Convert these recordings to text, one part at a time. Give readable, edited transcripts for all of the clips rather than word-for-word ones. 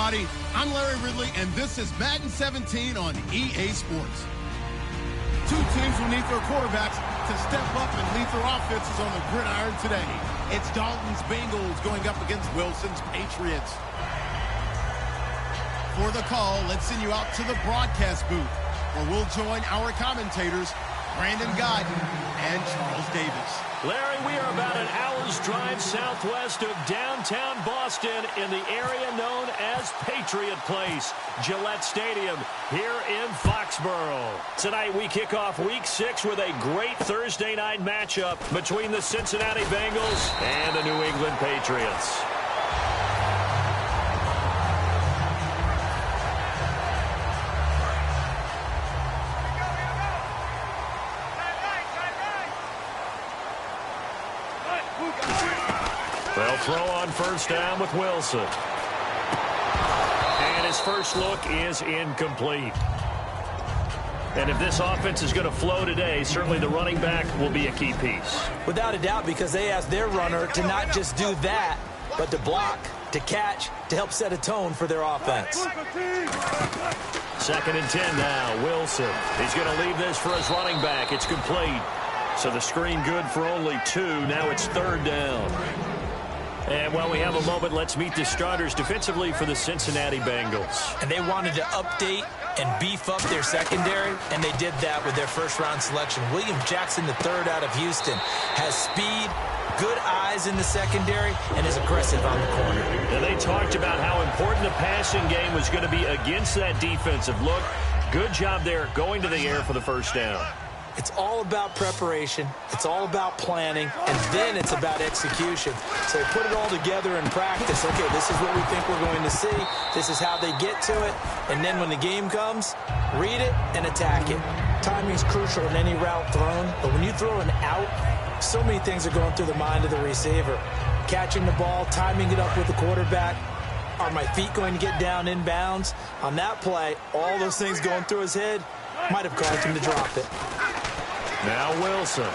everybody. I'm Larry Ridley, and this is Madden 17 on EA Sports. Two teams will need their quarterbacks to step up and lead their offenses on the gridiron today. It's Dalton's Bengals going up against Wilson's Patriots. For the call, let's send you out to the broadcast booth, where we'll join our commentators, Brandon Godden and Charles Davis. Larry, we are about an hour's drive southwest of downtown Boston in the area known as Patriot Place, Gillette Stadium, here in Foxborough. Tonight we kick off Week 6 with a great Thursday night matchup between the Cincinnati Bengals and the New England Patriots. They'll throw on first down with Wilson. And his first look is incomplete. And if this offense is going to flow today, certainly the running back will be a key piece. Without a doubt, because they asked their runner to not just do that, but to block, to catch, to help set a tone for their offense. 2nd and 10 now. Wilson. He's going to leave this for his running back. It's complete. So the screen good for only 2. Now it's 3rd down. And while we have a moment, let's meet the starters defensively for the Cincinnati Bengals. And they wanted to update and beef up their secondary, and they did that with their first-round selection. William Jackson III out of Houston has speed, good eyes in the secondary, and is aggressive on the corner. And they talked about how important the passing game was going to be against that defensive look. Good job there going to the air for the first down. It's all about preparation. It's all about planning. And then it's about execution. So they put it all together in practice. Okay, this is what we think we're going to see. This is how they get to it. And then when the game comes, read it and attack it. Timing is crucial in any route thrown. But when you throw an out, so many things are going through the mind of the receiver. Catching the ball, timing it up with the quarterback. Are my feet going to get down in bounds? On that play, all those things going through his head might have caused him to drop it. Now Wilson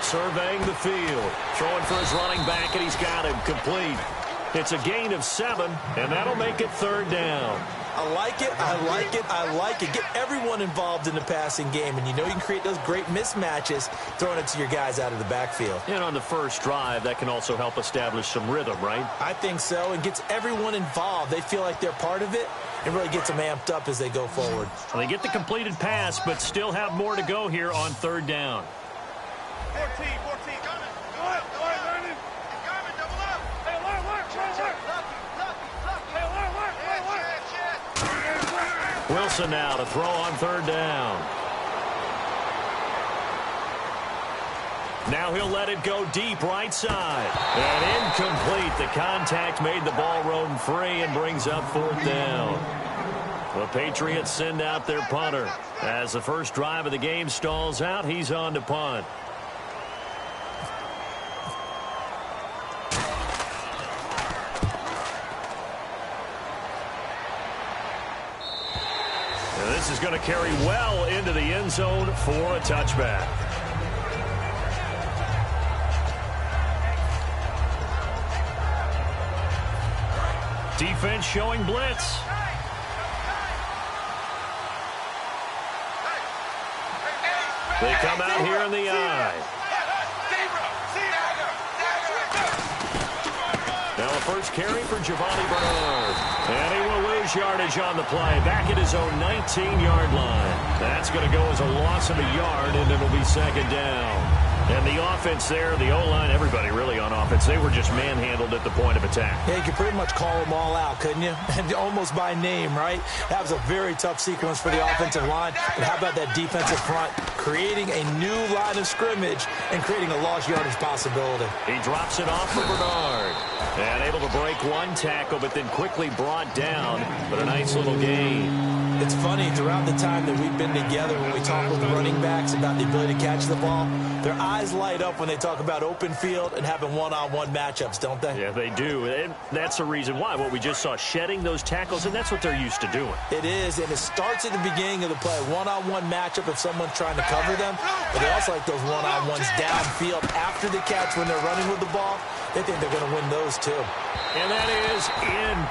surveying the field, throwing for his running back, and he's got him complete. It's a gain of 7, and that'll make it 3rd down. I like it, I like it, I like it. Get everyone involved in the passing game, and you know you can create those great mismatches throwing it to your guys out of the backfield. And on the first drive, that can also help establish some rhythm, right? I think so, and gets everyone involved. They feel like they're part of it. It really gets them amped up as they go forward. Well, they get the completed pass, but still have more to go here on 3rd down. 14. Go ahead, Landon. Double up. Hey, alert. Wilson now to throw on 3rd down. Now he'll let it go deep right side. And incomplete. The contact made the ball roam free and brings up 4th down. The Patriots send out their punter. As the first drive of the game stalls out, he's on to punt. And this is going to carry well into the end zone for a touchback. Defense showing blitz. They come out here in the eye. Now a first carry for Giovanni Bernard. And he will lose yardage on the play. Back at his own 19-yard line. That's going to go as a loss of a yard, and it'll be 2nd down. And the offense there, the O-line, everybody really on offense, they were just manhandled at the point of attack. Yeah, you could pretty much call them all out, couldn't you? And almost by name, right? That was a very tough sequence for the offensive line. But how about that defensive front creating a new line of scrimmage and creating a lost yardage possibility? He drops it off for Bernard. And able to break one tackle, but then quickly brought down. But a nice little gain. It's funny, throughout the time that we've been together, when we talk with the running backs about the ability to catch the ball, their eyes light up when they talk about open field and having one-on-one matchups, don't they? Yeah, they do. And that's the reason why. What we just saw, shedding those tackles, and that's what they're used to doing. It is, and it starts at the beginning of the play. One-on-one matchup if someone's trying to cover them, but they also like those one-on-ones downfield after the catch when they're running with the ball. They think they're going to win those, too. And that is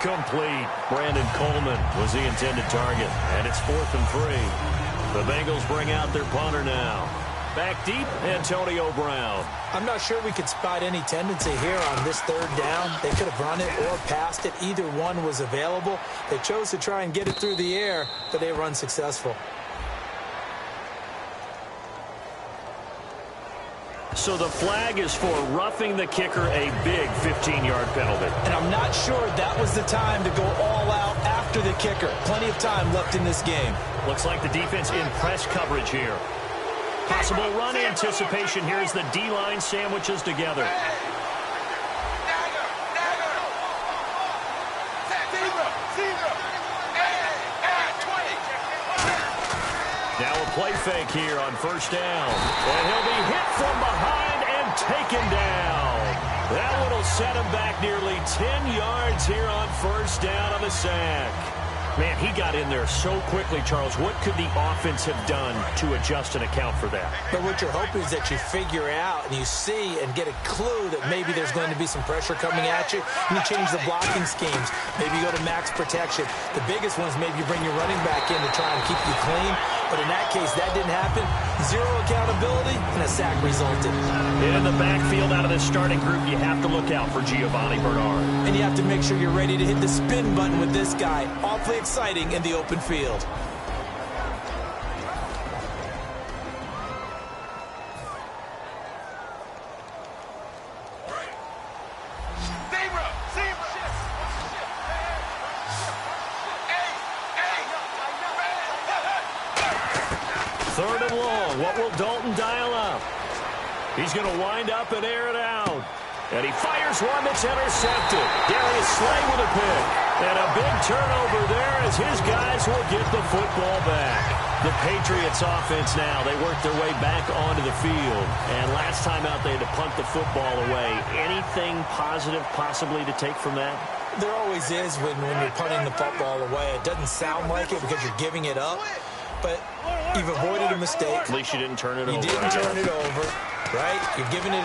Incomplete. Brandon Coleman was the intended target. And it's 4th and 3. The Bengals bring out their punter now. Back deep, Antonio Brown. I'm not sure we could spot any tendency here on this 3rd down. They could have run it or passed it. Either one was available. They chose to try and get it through the air, but they were unsuccessful. So the flag is for roughing the kicker, a big 15-yard penalty. And I'm not sure that was the time to go all out after the kicker. Plenty of time left in this game. Looks like the defense in press coverage here. Possible run anticipation here as the D-line sandwiches together. Now a play fake here on 1st down. And he'll be hit from behind and taken down. That one will set him back nearly 10 yards here on 1st down on the sack. Man, he got in there so quickly, Charles. What could the offense have done to adjust and account for that? But what you're hoping is that you figure out and you see and get a clue that maybe there's going to be some pressure coming at you, and you change the blocking schemes. Maybe you go to max protection. The biggest one is maybe you bring your running back in to try and keep you clean. But in that case, that didn't happen. Zero accountability, and a sack resulted. In the backfield out of this starting group, you have to look out for Giovanni Bernard. And you have to make sure you're ready to hit the spin button with this guy. Awfully exciting in the open field. Third and long. What will Dalton dial up? He's going to wind up and air it out. And he fires one that's intercepted. Darius Slay with a pick. And a big turnover there as his guys will get the football back. The Patriots offense now, they work their way back onto the field. And last time out, they had to punt the football away. Anything positive possibly to take from that? There always is when you're punting the football away. It doesn't sound like it because you're giving it up. But you've avoided a mistake. At least you didn't turn it over. You didn't turn it over, right? You're giving your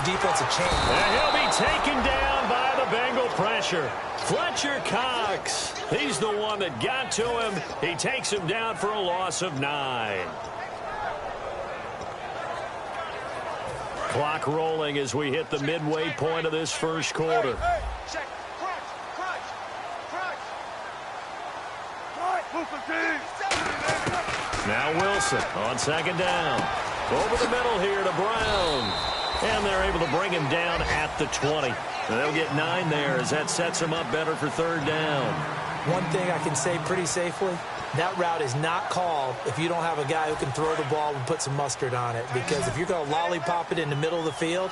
defense a chance. And he'll be taken down by the Bengal pressure. Fletcher Cox. He's the one that got to him. He takes him down for a loss of 9. Clock rolling as we hit the midway point of this first quarter. Check. Crunch. Now Wilson on 2nd down. Over the middle here to Brown. And they're able to bring him down at the 20. And they'll get 9 there as that sets him up better for 3rd down. One thing I can say pretty safely, that route is not called if you don't have a guy who can throw the ball and put some mustard on it. Because if you're going to lollipop it in the middle of the field,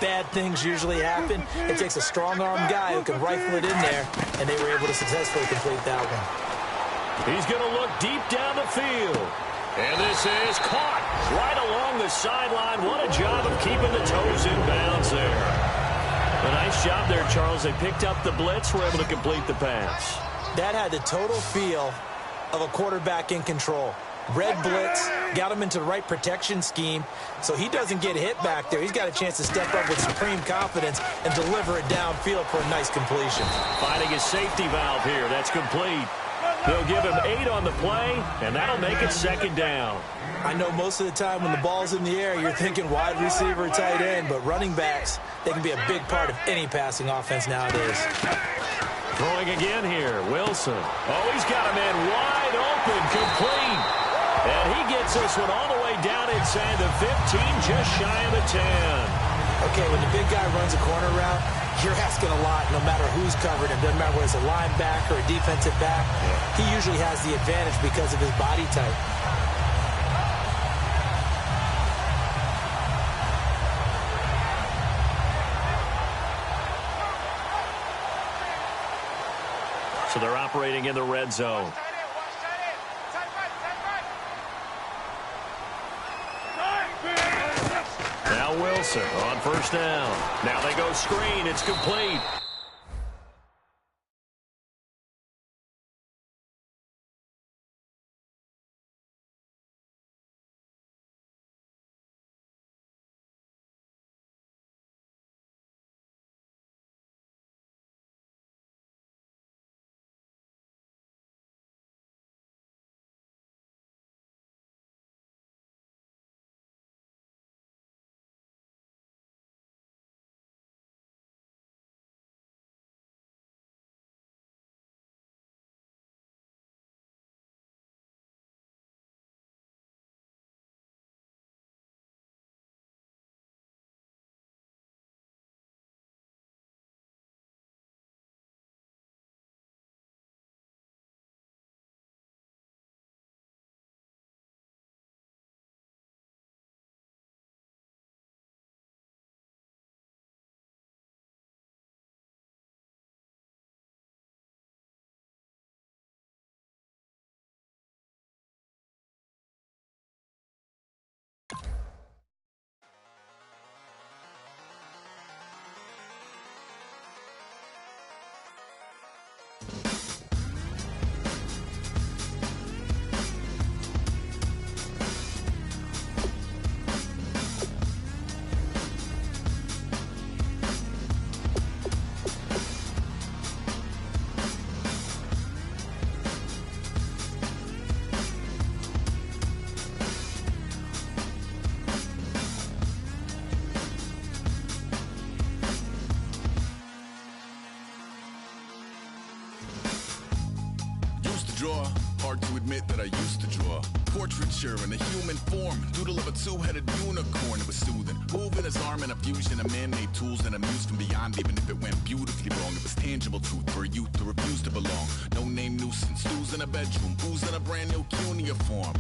bad things usually happen. It takes a strong-arm guy who can rifle it in there, and they were able to successfully complete that one. He's going to look deep down the field. And this is caught right along the sideline. What a job of keeping the toes in bounds there. A nice job there, Charles. They picked up the blitz, were able to complete the pass. That had the total feel of a quarterback in control. Red blitz, got him into the right protection scheme, so he doesn't get hit back there. He's got a chance to step up with supreme confidence and deliver it downfield for a nice completion. Finding his safety valve here. That's complete. They'll give him 8 on the play, and that'll make it 2nd down. I know most of the time when the ball's in the air, you're thinking wide receiver, tight end, but running backs, they can be a big part of any passing offense nowadays. Throwing again here, Wilson. Oh, he's got a man wide open, complete. And he gets this one all the way down inside the 15, just shy of the 10. Okay, when the big guy runs a corner route, you're asking a lot no matter who's covered him. Doesn't matter whether it's a linebacker or a defensive back. He usually has the advantage because of his body type. So they're operating in the red zone. Now Wilson on 1st down. Now they go screen. It's complete. draw. Hard to admit that I used to draw. Portraiture in a human form. Doodle of a two-headed unicorn. It was soothing. Moving his arm in a fusion of man-made tools and a muse from beyond. Even if it went beautifully wrong, it was tangible truth for a youth to refuse to belong. No name nuisance. Who's in a bedroom? Who's in a brand new cuneiform?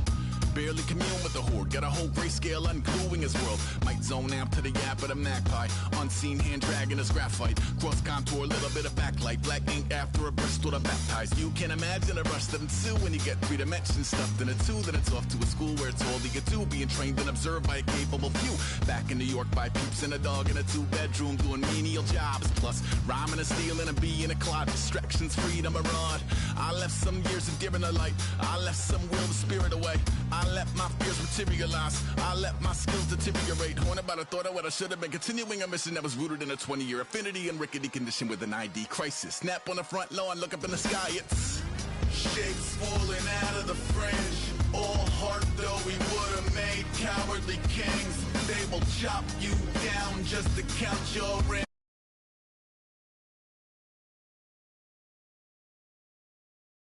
Barely commune with the horde. Got a whole grayscale ungluing his world. Might zone amp to the yap of the magpie. Unseen hand dragging his graphite. Cross contour, little bit of backlight. Black ink after a Bristol to baptize. You can imagine a rush that ensue when you get 3 dimensions stuffed in a 2. Then it's off to a school where it's all you get to. Being trained and observed by a capable few. Back in New York by peeps and a dog in a 2-bedroom doing menial jobs. Plus rhyming and stealing and being a clod. Distractions, freedom, a rod. I left some years of giving a light. I left some will the spirit away. I let my fears materialize. I let my skills deteriorate. Horn about a thought of what I should have been. Continuing a mission that was rooted in a 20-year affinity and rickety condition with an ID crisis. Snap on the front lawn, look up in the sky. It's shapes falling out of the fringe. All heart though we would have made cowardly kings. They will chop you down just to count your rings.